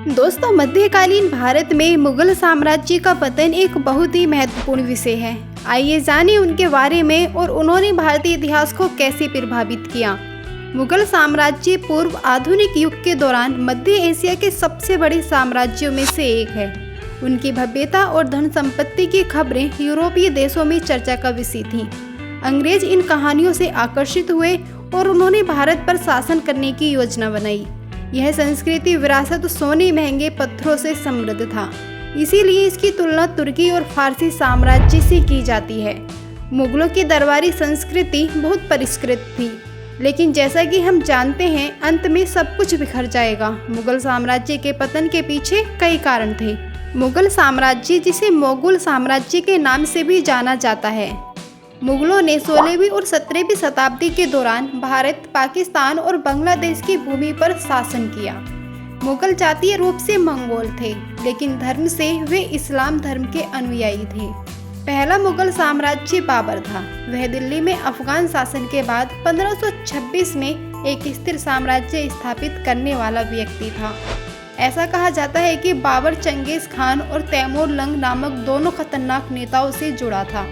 दोस्तों, मध्यकालीन भारत में मुगल साम्राज्य का पतन एक बहुत ही महत्वपूर्ण विषय है। आइए जानें उनके बारे में और उन्होंने भारतीय इतिहास को कैसे प्रभावित किया। मुगल साम्राज्य पूर्व आधुनिक युग के दौरान मध्य एशिया के सबसे बड़े साम्राज्यों में से एक है। उनकी भव्यता और धन संपत्ति की खबरें यूरोपीय देशों में चर्चा का विषय थीं। अंग्रेज इन कहानियों से आकर्षित हुए और उन्होंने भारत पर शासन करने की योजना बनाई। यह संस्कृति विरासत सोने महंगे पत्थरों से समृद्ध था, इसीलिए इसकी तुलना तुर्की और फारसी साम्राज्य से की जाती है। मुगलों की दरबारी संस्कृति बहुत परिष्कृत थी, लेकिन जैसा कि हम जानते हैं, अंत में सब कुछ बिखर जाएगा। मुगल साम्राज्य के पतन के पीछे कई कारण थे। मुगल साम्राज्य, जिसे मोगल साम्राज्य के नाम से भी जाना जाता है, मुगलों ने 16वीं और 17वीं शताब्दी के दौरान भारत, पाकिस्तान और बांग्लादेश की भूमि पर शासन किया। मुगल जातीय रूप से मंगोल थे, लेकिन धर्म से वे इस्लाम धर्म के अनुयायी थे। पहला मुगल साम्राज्य बाबर था। वह दिल्ली में अफगान शासन के बाद 1526 में एक स्थिर साम्राज्य स्थापित करने वाला व्यक्ति था। ऐसा कहा जाता है कि बाबर चंगेज खान और तैमूर लंग नामक दोनों खतरनाक नेताओं से जुड़ा था।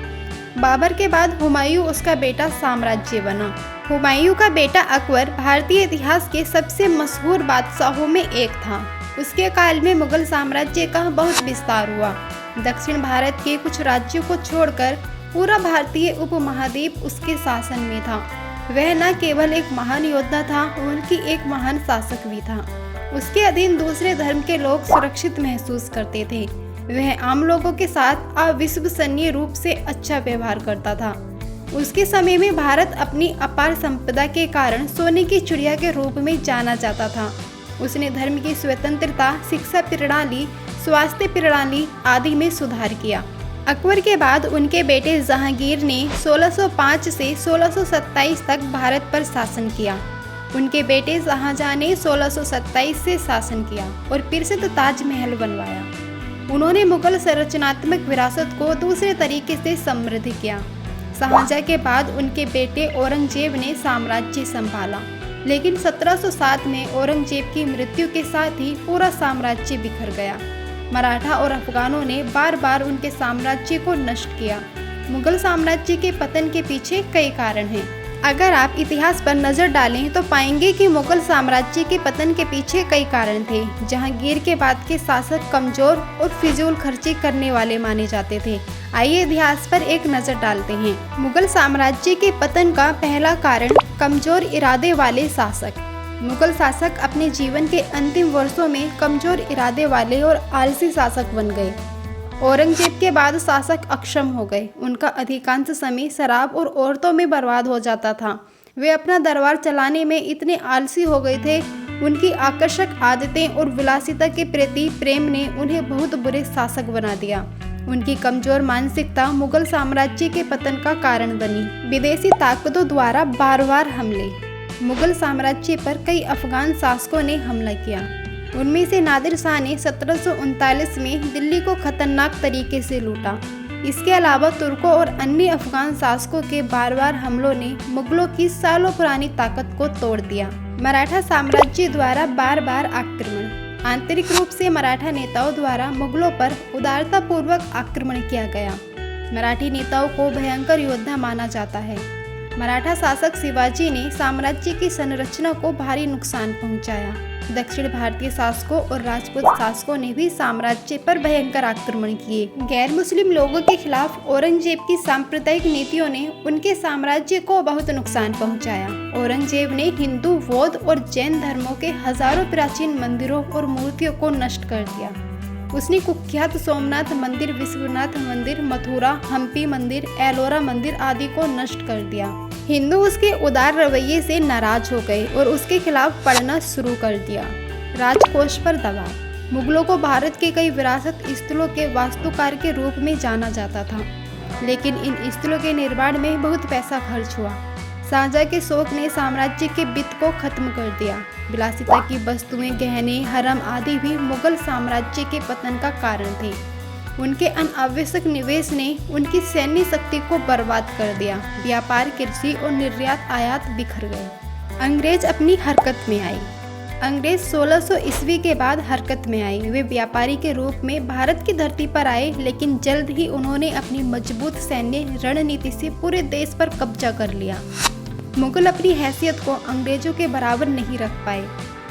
बाबर के बाद हुमायूं उसका बेटा साम्राज्य बना। हुमायूं का बेटा अकबर भारतीय इतिहास के सबसे मशहूर बादशाहों में एक था। उसके काल में मुगल साम्राज्य का बहुत विस्तार हुआ। दक्षिण भारत के कुछ राज्यों को छोड़कर पूरा भारतीय उपमहाद्वीप उसके शासन में था। वह न केवल एक महान योद्धा था, बल्कि एक महान शासक भी था। उसके अधीन दूसरे धर्म के लोग सुरक्षित महसूस करते थे। वह आम लोगों के साथ अविश्वसनीय रूप से अच्छा व्यवहार करता था। उसके समय में भारत अपनी अपार संपदा के कारण सोने की चिड़िया के रूप में जाना जाता था। उसने धर्म की स्वतंत्रता, शिक्षा प्रणाली, स्वास्थ्य प्रणाली आदि में सुधार किया। अकबर के बाद उनके बेटे जहांगीर ने 1605 से 1627 तक भारत पर शासन किया। उनके बेटे शाहजहां ने 1627 से शासन किया और प्रसिद्ध ताजमहल बनवाया। उन्होंने मुगल संरचनात्मक विरासत को दूसरे तरीके से समृद्ध किया। शाहजहां के बाद उनके बेटे औरंगजेब ने साम्राज्य संभाला, लेकिन 1707 में औरंगजेब की मृत्यु के साथ ही पूरा साम्राज्य बिखर गया। मराठा और अफगानों ने बार बार उनके साम्राज्य को नष्ट किया। मुगल साम्राज्य के पतन के पीछे कई कारण हैं। अगर आप इतिहास पर नजर डालें तो पाएंगे कि मुगल साम्राज्य के पतन के पीछे कई कारण थे। जहांगीर के बाद के शासक कमजोर और फिजूल खर्ची करने वाले माने जाते थे। आइए इतिहास पर एक नजर डालते हैं। मुगल साम्राज्य के पतन का पहला कारण कमजोर इरादे वाले शासक। मुगल शासक अपने जीवन के अंतिम वर्षों में कमजोर इरादे वाले और आलसी शासक बन गए। औरंगजेब के बाद शासक अक्षम हो गए। उनका अधिकांश समय शराब और औरतों में बर्बाद हो जाता था। वे अपना दरबार चलाने में इतने आलसी हो गए थे। उनकी आकर्षक आदतें और विलासिता के प्रति प्रेम ने उन्हें बहुत बुरे शासक बना दिया। उनकी कमजोर मानसिकता मुगल साम्राज्य के पतन का कारण बनी। विदेशी ताकतों द्वारा बार बार हमले। मुगल साम्राज्य पर कई अफगान शासकों ने हमला किया। उनमें से नादिर शाह ने 1739 में दिल्ली को खतरनाक तरीके से लूटा। इसके अलावा तुर्कों और अन्य अफगान शासकों के बार बार हमलों ने मुगलों की सालों पुरानी ताकत को तोड़ दिया। मराठा साम्राज्य द्वारा बार बार आक्रमण। आंतरिक रूप से मराठा नेताओं द्वारा मुगलों पर उदारतापूर्वक आक्रमण किया गया। मराठी नेताओं को भयंकर योद्धा माना जाता है। मराठा शासक शिवाजी ने साम्राज्य की संरचना को भारी नुकसान पहुंचाया। दक्षिण भारतीय शासकों और राजपूत शासकों ने भी साम्राज्य पर भयंकर आक्रमण किए। गैर मुस्लिम लोगों के खिलाफ औरंगजेब की सांप्रदायिक नीतियों ने उनके साम्राज्य को बहुत नुकसान पहुंचाया। औरंगजेब ने हिंदू, बौद्ध और जैन धर्मों के हजारों प्राचीन मंदिरों और मूर्तियों को नष्ट कर दिया। उसने कुख्यात सोमनाथ मंदिर, विश्वनाथ मंदिर, मथुरा, हम्पी मंदिर, एलोरा मंदिर आदि को नष्ट कर दिया। हिंदू उसके उदार रवैये से नाराज हो गए और उसके खिलाफ पढ़ना शुरू कर दिया। राजकोष पर दबाव। मुगलों को भारत के कई विरासत स्थलों के वास्तुकार के रूप में जाना जाता था, लेकिन इन स्थलों के निर्माण में बहुत पैसा खर्च हुआ। शाहजहां के शौक ने साम्राज्य के वित्त को खत्म कर दिया। विलासिता की वस्तुएं, गहने, हरम आदि भी मुगल साम्राज्य के पतन का कारण थे। उनके अनावश्यक निवेश ने उनकी सैन्य शक्ति को बर्बाद कर दिया। व्यापार, कृषि और निर्यात आयात बिखर गए। अंग्रेज अपनी हरकत में आए। अंग्रेज 1600 ईस्वी के बाद हरकत में आए। वे व्यापारी के रूप में भारत की धरती पर आए, लेकिन जल्द ही उन्होंने अपनी मजबूत सैन्य रणनीति से पूरे देश पर कब्जा कर लिया। मुगल अपनी हैसियत को अंग्रेजों के बराबर नहीं रख पाए।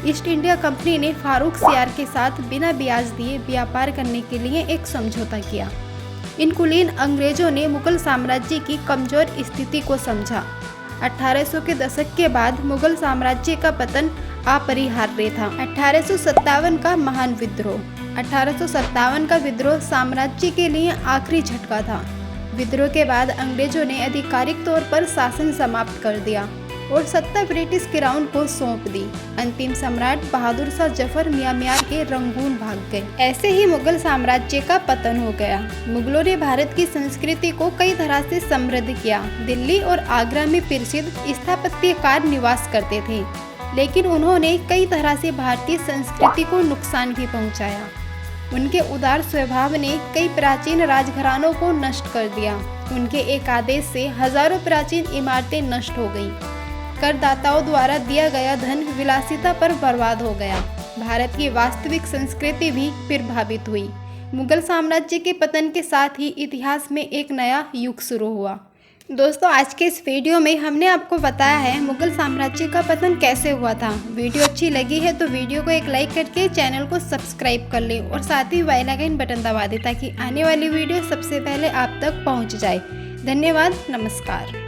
ईस्ट इंडिया कंपनी ने फारूक सियार के साथ बिना ब्याज दिए व्यापार करने के लिए एक समझौता किया। इन कुलीन अंग्रेजों ने मुगल साम्राज्य की कमजोर स्थिति को समझा। 1800 के दशक के बाद मुगल साम्राज्य का पतन अपरिहार्य था। 1857 का महान विद्रोह। 1857 का विद्रोह साम्राज्य के लिए आखिरी झटका था। विद्रोह के बाद अंग्रेजों ने आधिकारिक तौर पर शासन समाप्त कर दिया और सत्ता ब्रिटिश क्राउन को सौंप दी। अंतिम सम्राट बहादुर शाह जफर म्यांमार के रंगून भाग गए। ऐसे ही मुगल साम्राज्य का पतन हो गया। मुगलों ने भारत की संस्कृति को कई तरह से समृद्ध किया। दिल्ली और आगरा में प्रसिद्ध स्थापत्यकार निवास करते थे, लेकिन उन्होंने कई तरह से भारतीय संस्कृति को नुकसान भी पहुंचाया। उनके उदार स्वभाव ने कई प्राचीन राजघरानों को नष्ट कर दिया। उनके एक आदेश से हजारों प्राचीन इमारतें नष्ट हो गईं। करदाताओं द्वारा दिया गया धन विलासिता पर बर्बाद हो गया। भारत की वास्तविक संस्कृति भी प्रभावित हुई। मुगल साम्राज्य के पतन के साथ ही इतिहास में एक नया युग शुरू हुआ। दोस्तों, आज के इस वीडियो में हमने आपको बताया है मुगल साम्राज्य का पतन कैसे हुआ था। वीडियो अच्छी लगी है तो वीडियो को एक लाइक करके चैनल को सब्सक्राइब कर ले और साथ ही बेल आइकन बटन दबा दे ताकि आने वाली वीडियो सबसे पहले आप तक पहुंच जाए। धन्यवाद। नमस्कार।